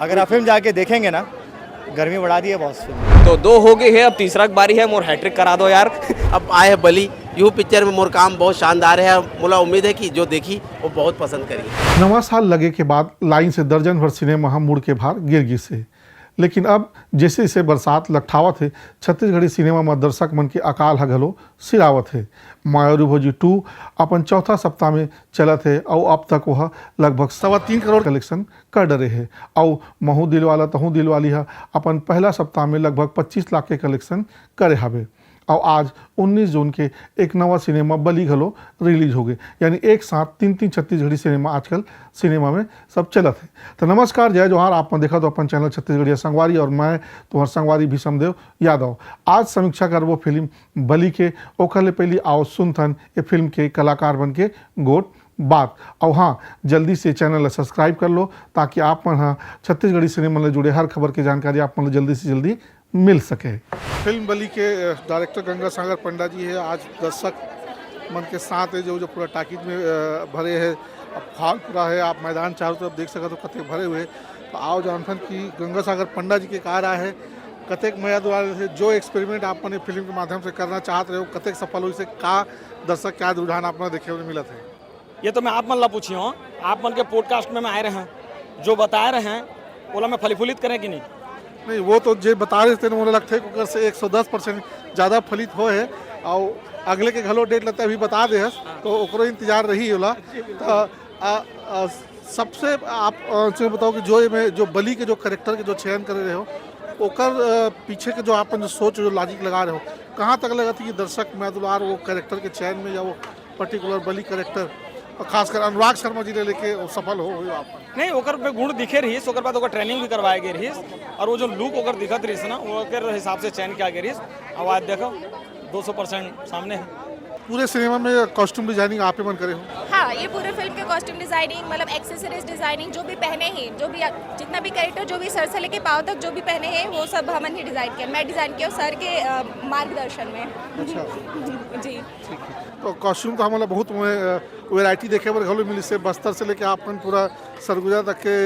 अगर आप फिल्म जाके देखेंगे ना, गर्मी बढ़ा दी है बहुत फिल्म। तो 2 हो गए है, अब तीसरा बारी है, मोर हैट्रिक करा दो यार। अब आए है बली यू पिक्चर में मोर काम बहुत शानदार है। मुला उम्मीद है कि जो देखी वो बहुत पसंद करी। नवा साल लगे के बाद लाइन से दर्जन भर सिनेमा हम मुड़ के बाहर गिर गी से, लेकिन अब जैसे जैसे बरसात लठावत है, छत्तीसगढ़ी सिनेमा में दर्शक मन के अकाल ह घलो सिरावत है। मायारू भोजी 2 अपन चौथा सप्ताह में चलत है और अब तक वह लगभग 3.25 करोड़ कलेक्शन कर डरे है। और महू दिलवाला तहू दिलवाली है अपन पहला सप्ताह में लगभग 25 लाख के कलेक्शन करे हवे। और आज 19 जून के एक नवा सिनेमा बली घलो रिलीज हो गए, यानी एक साथ 3 छत्तीसगढ़ी सिनेमा आजकल सिनेमा में सब चलत है। तो नमस्कार, जय जोहार। आप देखा तो अपन चैनल छत्तीसगढ़िया संगवारी और मैं तुम्हार संगवारी भीषमदेव यादव। आज समीक्षा करबो फिल्म बली के। ओखर ले पहली आओ सुनथन ये फिल्म के कलाकार बन के गोट बात। और हाँ, जल्दी से चैनल सब्सक्राइब कर लो ताकि आप मन हाँ छत्तीसगढ़ी सिनेमा से जुड़े हर खबर की जानकारी आप मन जल्दी से जल्दी मिल सके। फिल्म बली के डायरेक्टर गंगा सागर पंडा जी है। आज दर्शक मन के साथ है जो पूरा टाकिज में भरे है। अब हॉल पूरा है, आप मैदान चारों तरफ देख सकते हो कतने भरे हुए। तो आओ जानथन कि गंगा सागर पंडा जी के कहा रहा है कतेक मया द्वारा से जो एक्सपेरिमेंट आप अपने फिल्म के माध्यम से करना चाहते रहे हो कतेक सफल हुई से का दर्शक क्या रुझान आपने देखे हुए मिलत है। ये तो मैं आप मन ला पूछी हूँ, आप मन के पॉडकास्ट में आए रहे हैं, जो बता रहे हैं बोला मैं फलीफुलित करें कि नहीं, वो तो जो बता रहे थे मुझे लगता है कि से 110% ज़्यादा फलित हो है। और अगले के घलो डेट लगता है अभी बता दे तो ओकरो इंतजार रही होला। तो सबसे आप से बताओ कि जो बली के जो करेक्टर के जो चयन कर रहे हो ओकर पीछे के जो आप जो सोच जो लॉजिक लगा रहे हो, कहाँ तक लगा थी कि दर्शक महदुलार वो करेक्टर के चयन में या वो पर्टिकुलर बली करेक्टर खासकर अनुराग शर्मा जी ने लेके सफल हो आप? नहीं, ओकर पे गुण दिखे रही, ओकर बाद ओकर ट्रेनिंग भी करवाए गए रही और वो जो लुक ओकर दिखत रही ना ओकर हिसाब से चयन किया गया रही। अब आज देखो 200% सामने है। पूरे सिनेमा में कॉस्ट्यूम डिजाइनिंग आप ही मन करे हो? हाँ, ये पूरे फिल्म के कॉस्ट्यूम डिजाइनिंग मतलब एक्सेसरीज डिजाइनिंग जो भी पहने हैं, जो भी जितना भी कैरेक्टर जो भी सर से लेके पाँव तक जो भी पहने हैं वो सब हमने ही डिजाइन किया। मैं डिजाइन किया सर के मार्गदर्शन में। अच्छा जी। तो कॉस्ट्यूम तो हमारा बहुत वैरायटी देखे पर घलो मिली से बस्तर से लेके आप पूरा सरगुजा तक के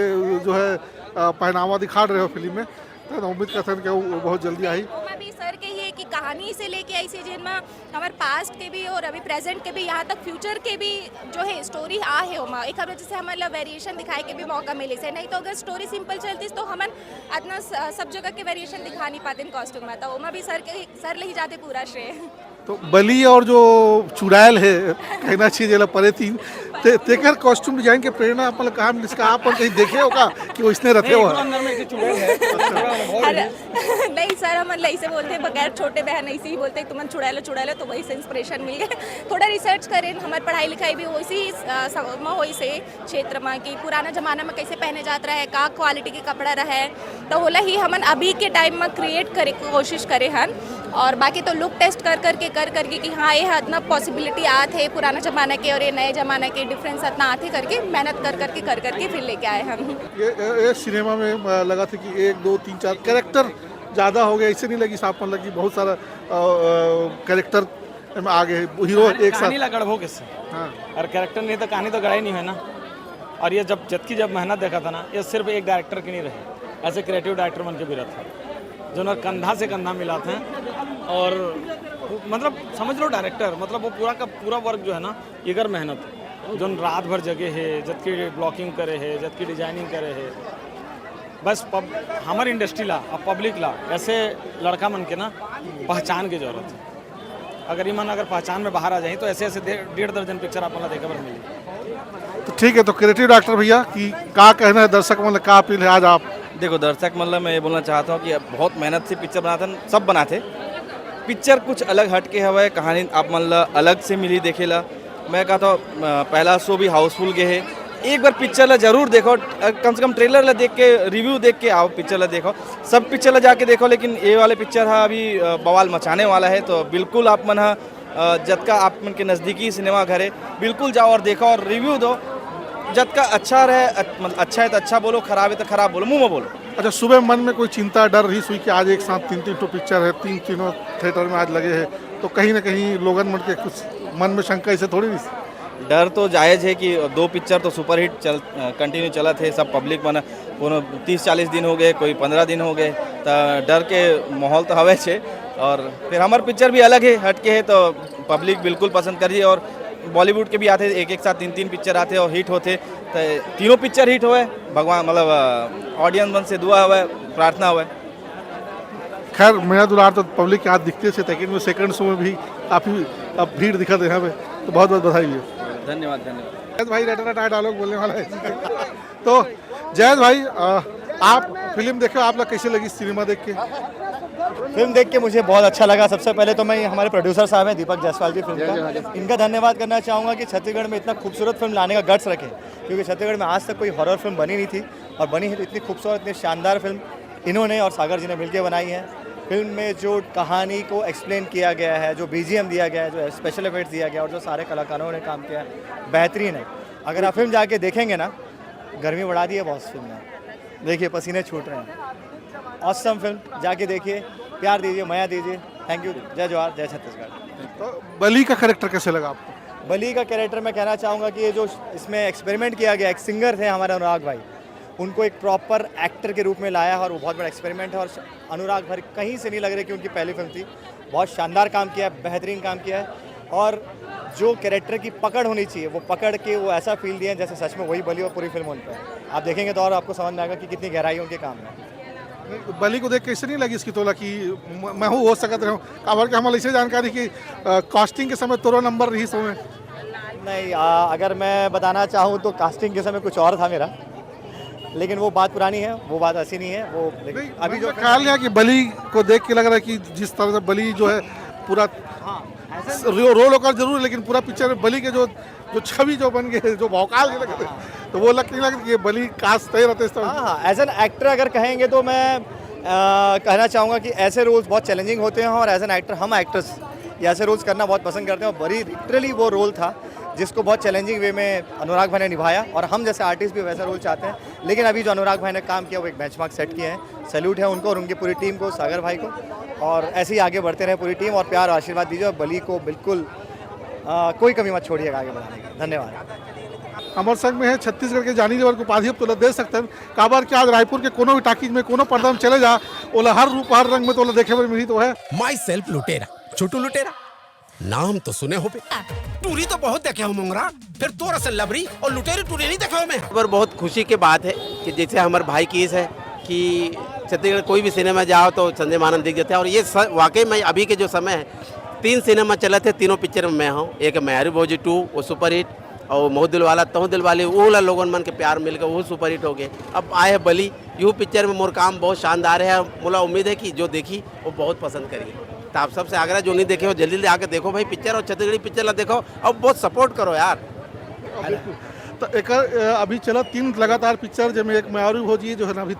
जो है पहनावा दिखा रहे हो फिल्म में। तो उम्मीद करते हैं कि वो बहुत जल्दी आई। भी सर के ही कि कहानी से लेके ऐसी जिनमें हमारे पास्ट के भी और अभी प्रेजेंट के भी यहाँ तक फ्यूचर के भी जो है स्टोरी आ है ओमा एक वजह से हमारे वेरिएशन दिखाए के भी मौका मिले से। नहीं तो अगर स्टोरी सिंपल चलती तो हम इतना सब जगह के वेरिएशन दिखा नहीं पाते कॉस्ट्यूम में। तो ओमा भी सर ले ही जाते पूरा श्रेय। तो बली और जो चुड़ैल है कहना चाहिए परे थी तेकर कॉस्ट्यूम डिजाइन के प्रेरणा आप कहा जिसका आप कहीं देखे होगा कि वो इसने रखे हो? नहीं सर, हम ऐसे बोलते हैं बगैर छोटे बहन ऐसे ही बोलते हैं तुम चुड़ैलो तो वही से इंस्पिरेशन मिल गए। थोड़ा रिसर्च करें, हमारी पढ़ाई लिखाई भी वैसी हो से क्षेत्र में कि पुराना जमाना में कैसे पहने जाता है, का क्वालिटी के कपड़ा रहे तो बोला ही हम अभी के टाइम में क्रिएट करे कोशिश करें हन। और बाकी तो लुक टेस्ट कर करके कि हाँ ये इतना पॉसिबिलिटी आते है पुराना ज़माना के और ये नए ज़माना के डिफरेंस इतना आते करके मेहनत कर करके फिर लेके आए हम। ये सिनेमा में लगा था कि 1 2 3 4 कैरेक्टर ज़्यादा हो गया, इससे नहीं लगी साफ मन लगी बहुत सारा कैरेक्टर आ गए हीरो एक साथ गढ़ हो किससे। हाँ, और कैरेक्टर नहीं तो कहानी तो गढ़ा ही नहीं है ना। और ये जब मेहनत देखा था ना, ये सिर्फ एक डायरेक्टर की नहीं रही, ऐसे क्रिएटिव डायरेक्टर बन के भी रहता है जो ना कंधा से कंधा मिलाते हैं। और मतलब समझ लो डायरेक्टर मतलब वो पूरा का पूरा वर्क जो है ना इगर मेहनत है, जो रात भर जगह है, जब की ब्लॉकिंग करे है, जब की डिजाइनिंग करे है। बस हमारे इंडस्ट्री ला और पब्लिक ला ऐसे लड़का मन के ना पहचान की जरूरत है। अगर ये मन अगर पहचान में बाहर आ जाए तो ऐसे 1.5 दर्जन पिक्चर आप देखा पर मिली। तो ठीक है, तो क्रिएटिव डायरेक्टर भैया कि क्या कहना है दर्शक मतलब क्या अपील है आज आप? देखो दर्शक मतलब मैं ये बोलना चाहता हूँ कि बहुत मेहनत से पिक्चर बनाते हैं, सब बनाते पिक्चर कुछ अलग हट के हवा कहानी आप मतलब अलग से मिली देखेला। मैं कहता हूँ पहला शो भी हाउसफुल गए है, एक बार पिक्चर ला जरूर देखो, कम से कम ट्रेलर ला देख के रिव्यू देख के आओ पिक्चर ला देखो, सब पिक्चर ला जाके देखो। लेकिन ये वाले पिक्चर है अभी बवाल मचाने वाला है, तो बिल्कुल आप मन जतका आप मन के नज़दीकी सिनेमा घर है बिल्कुल जाओ और देखो और रिव्यू दो। जतका अच्छा रहे अच्छा है तो अच्छा बोलो, खराब है तो खराब बोलो, मुँह में बोलो। अच्छा, सुबह मन में कोई चिंता डर रही हुई कि आज एक साथ 3 तो पिक्चर है, तीनों थिएटर में आज लगे हैं, तो कहीं ना कहीं लोगन मन के कुछ मन में शंका ऐसे थोड़ी नहीं? डर तो जायज़ है कि दो पिक्चर तो सुपरहिट कंटिन्यू चला थे, सब पब्लिक माने कोनो 30-40 दिन हो गए, कोई 15 दिन हो गए, तो डर के माहौल तो हवे छे। और फिर हमार पिक्चर भी अलग है, हटके है, तो पब्लिक बिल्कुल पसंद करिए। और बॉलीवुड के भी आते, एक साथ 3 पिक्चर आते और हिट होते, तो तीनों पिक्चर हिट हुए। भगवान मतलब ऑडियंस मन से दुआ हुआ, प्रार्थना हुआ। खैर मेरा दुलार तो पब्लिक के हाथ दिखते थे, लेकिन वो सेकंड शो में भी काफ़ी अब भीड़ दिखा दे यहाँ पे, तो बहुत बहुत बधाई है। धन्यवाद धन्यवाद। जयद भाई रटा डायलॉग बोलने वाला है तो जयद भाई आप फिल्म देखो, आप लोग कैसे लगी सिनेमा देख के? फिल्म देख के मुझे बहुत अच्छा लगा। सबसे पहले तो मैं हमारे प्रोड्यूसर साहब हैं दीपक जायसवाल जी फिल्म का, इनका धन्यवाद करना चाहूँगा कि छत्तीसगढ़ में इतना खूबसूरत फिल्म लाने का गट्स रखे, क्योंकि छत्तीसगढ़ में आज तक कोई हॉरर फिल्म बनी नहीं थी, और बनी है तो इतनी खूबसूरत, इतनी शानदार फिल्म इन्होंने और सागर जी ने मिलकर बनाई है। फिल्म में जो कहानी को एक्सप्लेन किया गया है, जो BGM दिया गया है, जो स्पेशल इफेक्ट्स दिया गया है, और जो सारे कलाकारों ने काम किया है, बेहतरीन है। अगर आप फिल्म जाके देखेंगे ना, गर्मी बढ़ा दी है बहुत फिल्म में, देखिए पसीने छूट रहे हैं। ऑसम फिल्म, जाके देखिए, प्यार दीजिए, माया दीजिए। Thank you. जय जवाहर, जय छत्तीसगढ़। तो बली का कैरेक्टर कैसे लगा आपको? बली का कैरेक्टर मैं कहना चाहूँगा कि ये जो इसमें एक्सपेरिमेंट किया गया, एक सिंगर थे हमारे अनुराग भाई, उनको एक प्रॉपर एक्टर के रूप में लाया है, और वो बहुत बड़ा एक्सपेरिमेंट है। और अनुराग भाई कहीं से नहीं लग रहे कि उनकी पहली फिल्म थी, बहुत शानदार काम किया है, बेहतरीन काम किया है। और जो कैरेक्टर की पकड़ होनी चाहिए, वो पकड़ के वो ऐसा फील दिया है जैसे सच में वही बली और पूरी फिल्म उन पर है। आप देखेंगे तो और आपको समझ में आएगा कि कितनी गहराई है उनके काम में। बली को देख कैसे नहीं लगी इसकी तोला कि मैं हूँ हो सकता हूँ? खबर के हमारे ऐसे जानकारी कि कास्टिंग के समय तोरा नंबर रही सो में नहीं, अगर मैं बताना चाहूँ तो कास्टिंग के समय कुछ और था मेरा, लेकिन वो बात पुरानी है, वो बात ऐसी नहीं है। वो अभी जो ख्याल है कि बली को देख के लग रहा है कि जिस तरह से बली जो है पूरा रोल होकर जरूर, लेकिन पूरा पिक्चर में बली के जो छवि जो बन गए, जो भौकाल के लगे, तो वो नहीं लग कि ये बली कास्ट तय रहते इस तरह। हाँ, एज एन एक्टर अगर कहेंगे तो मैं कहना चाहूँगा कि ऐसे रोल्स बहुत चैलेंजिंग होते हैं, और एज एन एक्टर हम एक्टर्स ये ऐसे रोल्स करना बहुत पसंद करते हैं। और बड़ी लिटरली वो रोल था जिसको बहुत चैलेंजिंग वे में अनुराग भाई ने निभाया, और हम जैसे आर्टिस्ट भी वैसा रोल चाहते हैं। लेकिन अभी जो अनुराग भाई ने काम किया वो एक बेंचमार्क सेट किए हैं। सैल्यूट है उनको और उनकी पूरी टीम को, सागर भाई को, और ऐसे ही आगे बढ़ते रहे पूरी टीम, और प्यार और आशीर्वाद दीजिए, और बली को बिल्कुल कोई कमी मत छोड़िएगा आगे बढ़ाने की। धन्यवाद। हमारे संग में है छत्तीसगढ़ के जानी लेवल को उपाधि अब तो दे सकते हैं। काबर के आज रायपुर के कोनो भी टाकीज में कोनो पर्दा में चले जा, ओला हर रूप हर रंग में तो देखे में मिली तो है। माई सेल्फ लुटेरा, छोटू लुटेरा, नाम तो सुने हो बे। टूरी तो बहुत देखे हो मोंगरा, फिर तोरा से लबरी और लुटेरी टूरी नहीं देखे हो मैं। पर बहुत खुशी की बात है कि जैसे हमारे भाई की है कि छत्तीसगढ़ कोई भी सिनेमा जाओ तो संजय मानन दिख जाते हैं। और ये वाकई में अभी के जो समय है, 3 सिनेमा चले थे, तीनों पिक्चर में मैं हूँ। एक मैरी भौजी 2 वो सुपरहिट, और मोह दिल वाला तहु दिल वाले वो लोगों मन के प्यार मिल गए, वो सुपरहिट हो गए। अब आए है बली, यू पिक्चर में मोर काम बहुत शानदार है। मुला उम्मीद है कि जो देखी वो बहुत पसंद करी। तो आप सबसे आग्रह, जो नहीं देखे हो जल्दी आके देखो भाई पिक्चर, और छत्तीसगढ़ी पिक्चर ला देखो, और बहुत सपोर्ट करो यार। तो एक अभी चला 3 लगातार पिक्चर, जिसमें एक मैरी भौजी जो है ना, अभी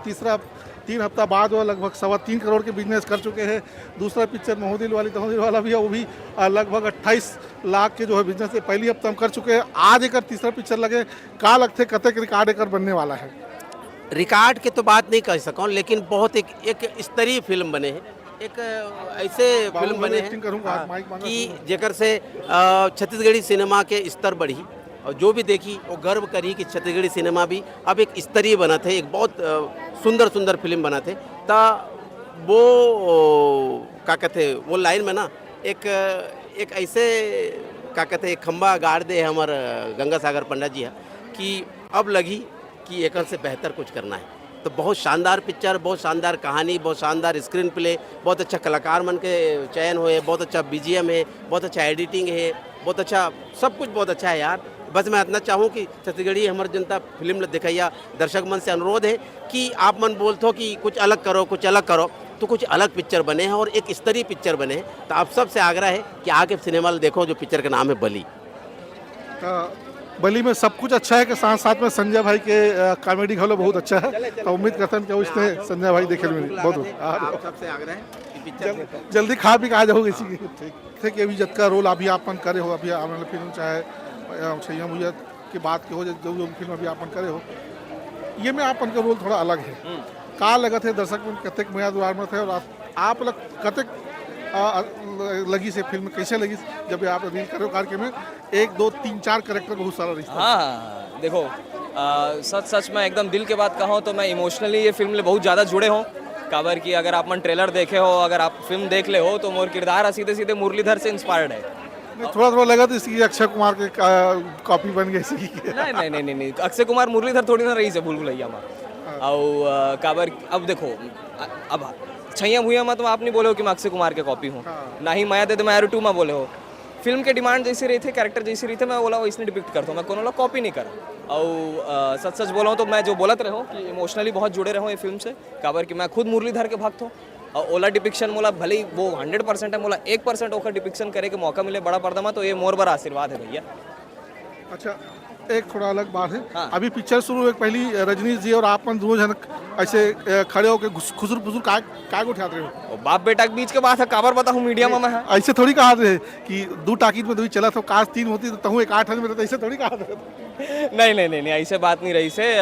3 हफ्ता बाद वो लगभग 3.25 करोड़ के बिजनेस कर चुके हैं। दूसरा पिक्चर मोहदिल वाला भी है, वो भी लगभग 28 लाख के जो है बिजनेस पहली हफ्ता हम कर चुके हैं। आज एक तीसरा पिक्चर लगे, का लगते कतक रिकॉर्ड एक बनने वाला है। रिकॉर्ड के तो बात नहीं कर सकूँ, लेकिन बहुत एक स्तरीय फिल्म बने हैं, एक ऐसे फिल्म बने हैं कि जेकर से छत्तीसगढ़ी सिनेमा के स्तर बढ़ी, और जो भी देखी वो गर्व करी कि छत्तीसगढ़ी सिनेमा भी अब एक स्तरीय बना थे, एक बहुत सुंदर फिल्म बना थे। तो वो क्या कहते वो लाइन में ना एक ऐसे क्या कहते खंबा गाड़ दे हमारे गंगा सागर पंडित जी है कि अब लगी कि एक से बेहतर कुछ करना है। तो बहुत शानदार पिक्चर, बहुत शानदार कहानी, बहुत शानदार स्क्रीन प्ले, बहुत अच्छा कलाकार मन के चयन हुए, बहुत अच्छा BGM है, बहुत अच्छा एडिटिंग है, बहुत अच्छा सब कुछ बहुत अच्छा है यार। बस मैं इतना चाहूँ कि छत्तीसगढ़ी हमारी जनता फिल्म दिखाइया। दर्शक मन से अनुरोध है कि आप मन बोलते हो कि कुछ अलग करो, तो कुछ अलग पिक्चर बने हैं और एक स्तरीय पिक्चर बने हैं। तो आप सबसे आग्रह है कि आके सिनेमा देखो, जो पिक्चर का नाम है बली। बली में सब कुछ अच्छा है कि साथ साथ में संजय भाई के कॉमेडी घलो बहुत अच्छा है। तो उम्मीद करते हैं कि उसने संजय भाई देखे बहुत सबसे आग्रह है कि पिक्चर जल्दी खा भी आ जाओगे इसी ठीक है। अभी जत का रोल अभी आपन करे हो, अभी आने वाली फिल्म चाहे छैया भैया की बात के हो, जो फिल्म अभी आपन करे हो, ये में आपन का रोल थोड़ा अलग है। का लगत है दर्शक में कतक मया द्वार में थे, और आप लोग कतक लगी से फिल्म कैसे लगी जब आप रील करो कार में 1 2 3 4 कैरेक्टर बहुत सारा रिश्ता हाँ देखो सच मैं एकदम दिल के बात कहूँ तो मैं इमोशनली ये फिल्म ले बहुत ज़्यादा जुड़े हूँ काबर की अगर आप मन ट्रेलर देखे हो अगर आप फिल्म देख ले हो तो मोर किरदार सीधे सीधे मुरलीधर से इंस्पायर्ड है। थोड़ा लगा तो इसकी अक्षय कुमार के कॉपी बन गई इसकी नहीं अक्षय कुमार मुरलीधर थोड़ी ना रही से भूल भुलैया में और काबर अब देखो अब छैया भूया में तो आप नहीं बोले हो कि मैं अक्षय कुमार के कॉपी हूँ ना ही माया दे तो मैं 2 में बोले हो फिल्म के डिमांड जैसी रही थे कैरेक्टर जैसी रही थे मैं बोला इसने डिपिक्ट करता हूँ मैं कोनो कॉपी नहीं करा और सच बोला हूँ तो मैं जो बोलत रहा हूँ कि इमोशनली बहुत जुड़े रहो ये फिल्म से काबर कि मैं खुद मुरलीधर के भक्त हूँ और ओला डिपिक्शन मोला भले ही वो 100% है मोला 1% ओकर डिपिक्शन करे के मौका मिले बड़ा पर्दा में तो ये मोर बड़ा आशीर्वाद है भैया। अच्छा एक थोड़ा अलग बात है हाँ। अभी पिक्चर शुरू हुई पहली रजनीश जी और आप दोनों जन ऐसे खड़े होकर खुजुर फुजुर काय को उठाते रहे हो बाप बेटा के बीच के बात है काबर बता हूँ मीडिया में मैं ऐसे थोड़ी कहा थे कि 2 टाकीज में 2 चला तो काश 3 होती तो तहु 1 8 में रहता ऐसे थोड़ी कहा थे नहीं ऐसे बात नहीं रही से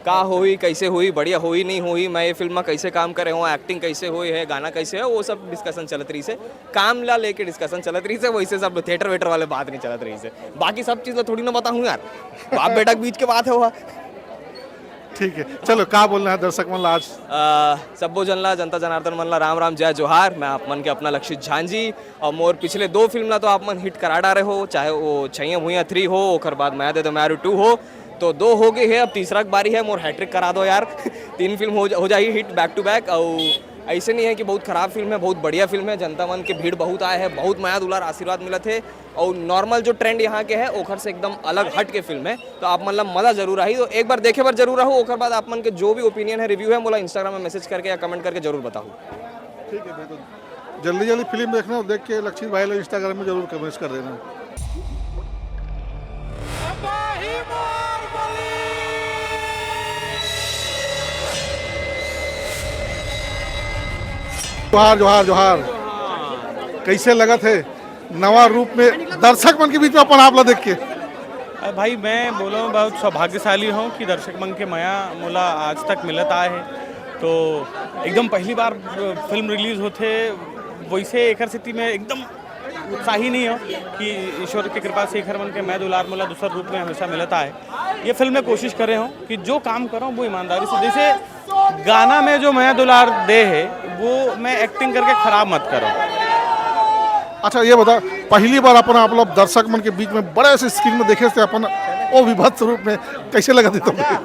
का हुई कैसे हुई बढ़िया हुई नहीं हुई मैं ये फिल्म में कैसे काम करे हूँ एक्टिंग कैसे हुई है गाना कैसे है वो सब डिस्कशन चलत रही से काम ला लेके डिस्कशन चलत रही से वैसे सब थिएटर वेटर वाले बात नहीं चलत रही से बाकी सब चीज़ थोड़ी ना बताऊँ यार बाप बेटा के बीच के बात है वह ठीक है चलो क्या बोलना है दर्शक मन आज सबो जनला जनता जनार्दन मनला राम राम जय जोहार मैं आप मन के अपना लक्षित झांझी और मोर पिछले 2 फिल्म ला तो आप मन हिट करा डारे हो चाहे वो छैया भूया 3 हो ओकर बाद मैं दे तो मैरू 2 हो तो 2 हो गए है अब तीसरा बारी है मोर हैट्रिक करा दो यार 3 फिल्म हो जाएगी हिट बैक टू बैक और ऐसे नहीं है कि बहुत खराब फिल्म है बहुत बढ़िया फिल्म है जनता मन के भीड़ बहुत आए हैं बहुत माया दुलार आशीर्वाद मिला थे और नॉर्मल जो ट्रेंड यहाँ के है ओखर से एकदम अलग हट के फिल्म है तो आप मतलब मज़ा जरूर आई तो एक बार देखे बार जरूर रहो ओखर बाद आप मन के जो भी ओपिनियन है रिव्यू है बोला इंस्टाग्राम में मैसेज करके या कमेंट करके जरूर बताओ। ठीक है तो जल्दी फिल्म देखना देख के लक्षित भाई लोग इंस्टाग्राम में जरूर कमेंट कर देना। जोहार जोहार जोहार कैसे लगा थे नवा रूप में दर्शक मन के बीच में अपन आप देख के भाई मैं बोला हूँ बहुत सौभाग्यशाली हूँ कि दर्शक मन के माया मोला आज तक मिलत आए है तो एकदम पहली बार फिल्म रिलीज होते वैसे एक स्थिति में एकदम उत्साही नहीं हो कि ईश्वर की कृपा से एकर मन के मैं दुलार मोला दूसर रूप में हमेशा मिलता है ये फिल्म में कोशिश कर रहे हूँ कि जो काम करो वो ईमानदारी से जैसे गाना में जो मैं दुलार दे है वो मैं एक्टिंग करके खराब मत करो। अच्छा ये बता पहली बार अपन आप लोग दर्शक मन के बीच में बड़े से स्क्रीन में देखे थे अपन वो विभत्स रूप में कैसे लगा थे तुम्हें?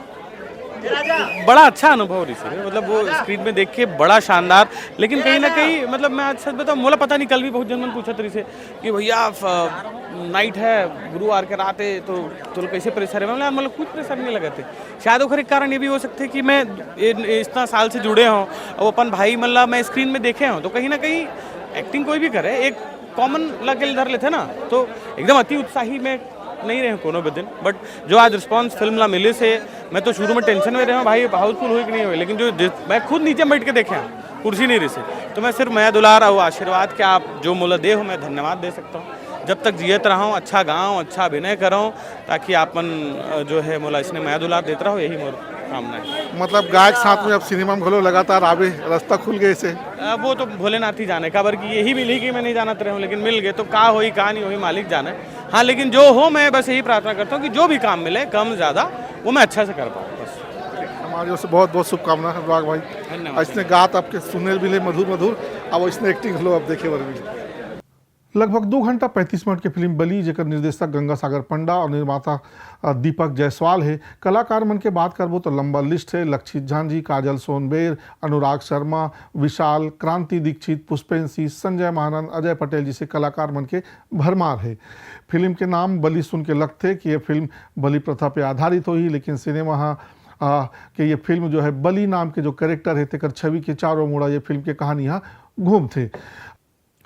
बड़ा अच्छा अनुभव रही सर मतलब वो स्क्रीन में देख के बड़ा शानदार लेकिन कहीं ना कहीं मतलब मैं आज सच बताऊँ मोला पता नहीं कल भी बहुत जन मन पूछा तरी से कि भैया नाइट है गुरुवार के रात है तो कैसे प्रेशर है मतलब कुछ प्रेशर नहीं लगाते शायद ओखर एक कारण ये भी हो सकते कि मैं इतना साल से जुड़े हों और अपन भाई मतलब मैं स्क्रीन में देखे हों तो कहीं ना कहीं एक्टिंग कोई भी करे एक कॉमन लगे धर लेते ना तो एकदम अति उत्साही में नहीं रहे कोनो भी दिन बट जो आज रिस्पांस फिल्म ला मिले से मैं तो शुरू में टेंशन में रहा भाई हाउसफुल हुई कि नहीं हुई लेकिन जो मैं खुद नीचे बैठ के देखे कुर्सी नहीं रही से तो मैं सिर्फ मैं दुलार और आशीर्वाद के आप जो मोला दे हो मैं धन्यवाद दे सकता हूँ जब तक जियत रहा हूँ अच्छा गाऊँ अच्छा अभिनय कराऊँ ताकि आपन जो है मोला इसने मैं दुलार देता रहो यही मोर कामना है। मतलब गायक साथ में अब सिनेमा में घोलो लगातार आवे रास्ता खुल गए से वो तो भोलेनाथ ही जाने का कि यही मिली कि मैं नहीं जाना रहा हूँ लेकिन मिल गए तो का हुई का नहीं हुई मालिक जाने हाँ लेकिन जो हो मैं बस यही प्रार्थना करता हूँ कि जो भी काम मिले कम ज़्यादा वो मैं अच्छा से कर पाऊँ बस। हमारी ओर से बहुत बहुत शुभकामना है अनुराग भाई इसने गात आपके सुनने भी ले मधुर मधुर अब इसने एक्टिंग लो अब देखे वर भी लगभग 2 घंटा 35 मिनट की फिल्म बली जेकर निर्देशक गंगा सागर पंडा और निर्माता दीपक जायसवाल है कलाकार मन के बात करबो तो लंबा लिस्ट है लक्षित झांझी काजल सोनबेर अनुराग शर्मा विशाल क्रांति दीक्षित पुष्पेंसी संजय महानंद अजय पटेल जैसे कलाकार मन के भरमार है। फिल्म के नाम बली सुन के लगते कि ये फिल्म बलि प्रथा पर आधारित हुई लेकिन सिनेमा कि ये फिल्म जो है बली नाम के जो कैरेक्टर है तेकर छवि के चारों मुड़ा ये फिल्म के कहानी यहाँ घूम थे।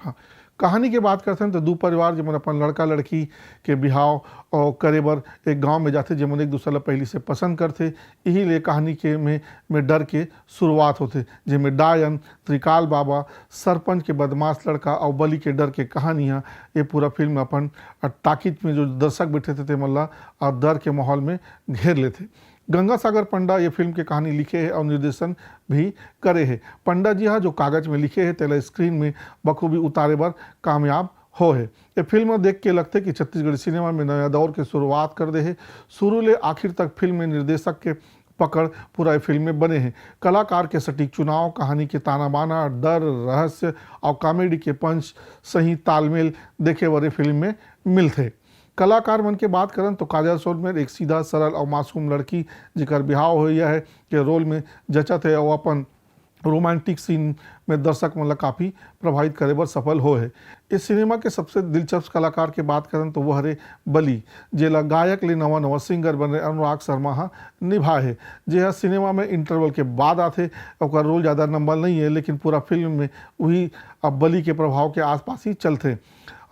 हाँ कहानी के बात करते हैं तो 2 परिवार जमन अपन लड़का लड़की के बिहाव और करे बर एक गांव में जाते जमन एक दूसरा पहली से पसंद करते यही लिए कहानी के में डर के शुरुआत होते जिसमें डायन त्रिकाल बाबा सरपंच के बदमाश लड़का और बलि के डर के कहानियाँ ये पूरा फिल्म अपन टाकिज में जो दर्शक बैठे थे मल्ला और डर के माहौल में घेर लेते। गंगा सागर पंडा ये फिल्म की कहानी लिखे है और निर्देशन भी करे है। पंडा जी हाँ जो कागज में लिखे है तेला स्क्रीन में बखूबी उतारे बार कामयाब हो है। ये फिल्म देख के लगते कि छत्तीसगढ़ी सिनेमा में नया दौर की शुरुआत कर दे है। शुरू ले आखिर तक फिल्म में निर्देशक के पकड़ पूरा फिल्म में बने हैं। कलाकार के सटीक चुनाव, कहानी के ताना बाना, डर, रहस्य और कॉमेडी के पंच सही तालमेल देखे वाले फिल्म में मिलते। कलाकार मन के बात करन तो काजल सोनमेर एक सीधा सरल और मासूम लड़की जिकर बिहाव हो है के रोल में जचत है और अपन रोमांटिक सीन में दर्शक मतलब काफ़ी प्रभावित करे बर सफल हो है। इस सिनेमा के सबसे दिलचस्प कलाकार के बात करें तो वह हरे बली जेला गायक ले नवा नवा सिंगर बन रहे अनुराग शर्मा हाँ निभा है। जे सिनेमा में इंटरवल के बाद आते और रोल ज़्यादा नंबर नहीं है लेकिन पूरा फिल्म में वही अब बली के प्रभाव के आसपास ही चलते।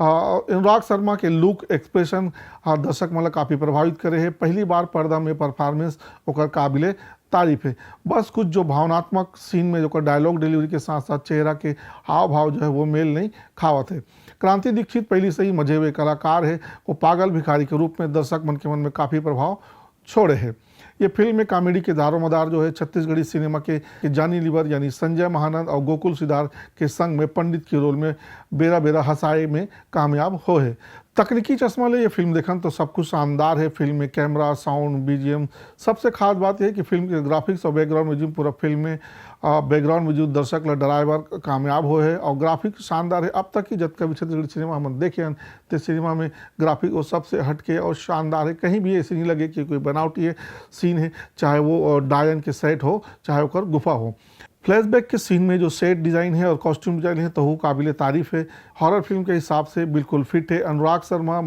अनुराग शर्मा के लुक एक्सप्रेशन दर्शक मतलब काफ़ी प्रभावित करे है। पहली बार पर्दा में परफॉर्मेंस ओकर काबिले तारीफ है। बस कुछ जो भावनात्मक सीन में जो डायलॉग डिलीवरी के साथ साथ चेहरा के हाव भाव जो है वो मेल नहीं खावत है। क्रांति दीक्षित पहली से ही मजे हुए कलाकार है। वो पागल भिखारी के रूप में दर्शक मन के मन में काफ़ी प्रभाव छोड़े हैं। ये फिल्म में कॉमेडी के दारोमदार जो है छत्तीसगढ़ी सिनेमा के जानी लीवर यानी संजय महानंद और गोकुल सिदार के संग में पंडित के रोल में बेरा बेरा हंसाए में कामयाब हो है। तकनीकी चश्मा ले ये फिल्म देखन तो सब कुछ शानदार है। फिल्म में कैमरा, साउंड, बीजीएम, सबसे खास बात यह है कि फिल्म के ग्राफिक्स और बैकग्राउंड म्यूजिक पूरा फिल्म में बैकग्राउंड म्यूजिक दर्शक ला ड्राइवर कामयाब हो है और ग्राफिक्स शानदार है। अब तक की जब कभी छत्तीसगढ़ी सिनेमा हम देखे तो सिनेमा में ग्राफिक वो सबसे हटके और शानदार है। कहीं भी ऐसे नहीं लगे कि कोई बनावटी है सीन है, चाहे वो डायन के सेट हो चाहे ओकर गुफा हो। फ्लैशबैक के सीन में जो सेट डिज़ाइन है और कॉस्ट्यूम डिज़ाइन है तो वो काबिल तारीफ़ है। हॉरर फिल्म के हिसाब से बिल्कुल फिट है। अनुराग शर्मा,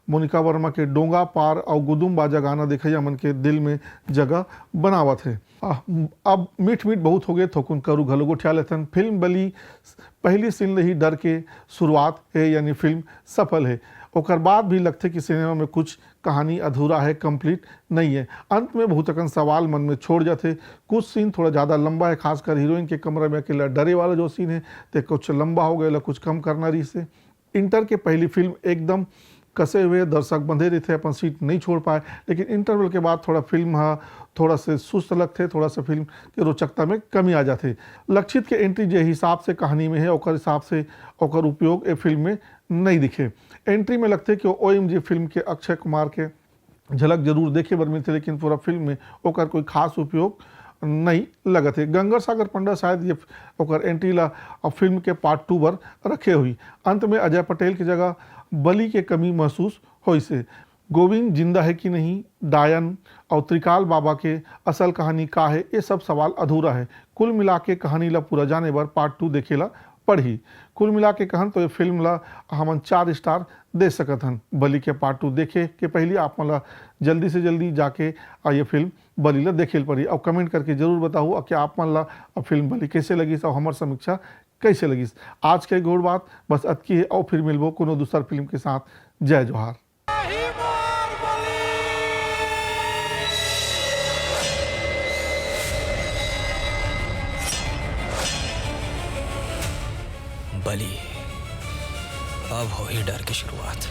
मोनिका वर्मा के डोंगा पार और गुदुम बाजा गाना देखैया मन के दिल में जगह बनावत है। अब मीठ बहुत हो गए थोकुन करू घलो गोठिया लेथन। फिल्म बली पहली सीन ही डर के शुरुआत है यानी फिल्म सफल है। ओकर बाद भी लगते कि सिनेमा में कुछ कहानी अधूरा है, कंप्लीट नहीं है। अंत में बहुत अकन सवाल मन में छोड़ जाते। कुछ सीन थोड़ा ज़्यादा लंबा है, खासकर हीरोइन के कमरे में अकेला डरे वाला जो सीन है तो कुछ लंबा हो गया, कुछ कम करना रही से। इंटर के पहली फिल्म एकदम कसे हुए दर्शक बंधे रहे थे, अपन सीट नहीं छोड़ पाए। लेकिन इंटरवल के बाद थोड़ा फिल्म थोड़ा से सुस्त लगते, थोड़ा सा फिल्म की रोचकता में कमी आ जाती। लक्षित के एंट्री जे हिसाब से कहानी में है ओकर हिसाब से ओकर उपयोग ए फिल्म में नहीं दिखे। एंट्री में लगते कि OMG फिल्म के अक्षय कुमार के झलक जरूर देखे बर मिलते लेकिन पूरा फिल्म में ओकर कोई खास उपयोग नहीं लगत है। गंगा सागर पंडा शायद ये ओकर एंट्री ला फिल्म के पार्ट 2 बर रखे हुई। अंत में अजय पटेल की जगह बली के कमी महसूस हुई से। गोविंद जिंदा है कि नहीं, डायन और त्रिकाल बाबा के असल कहानी का है, ये सब सवाल अधूरा है। कुल मिला के कहानी ला पूरा जाने बर पार्ट 2 देखेला पढ़ी। कुल मिला के कहन तो ये फिल्म ला हमन 4 स्टार दे सकत हन। बली के पार्ट 2 देखे के पहले आप मला जल्दी से जल्दी जाके ये फिल्म बली ला देखे पड़ी और कमेंट करके जरूर बताओ कि आप मन ला फिल्म बली कैसे लगी और हमार समीक्षा कैसे लगी। आज के गोड़ बात बस अतकी है और फिर मिलबो कोनो दूसर फिल्म के साथ। जय जोहार। बली अब हो ही डर की शुरुआत।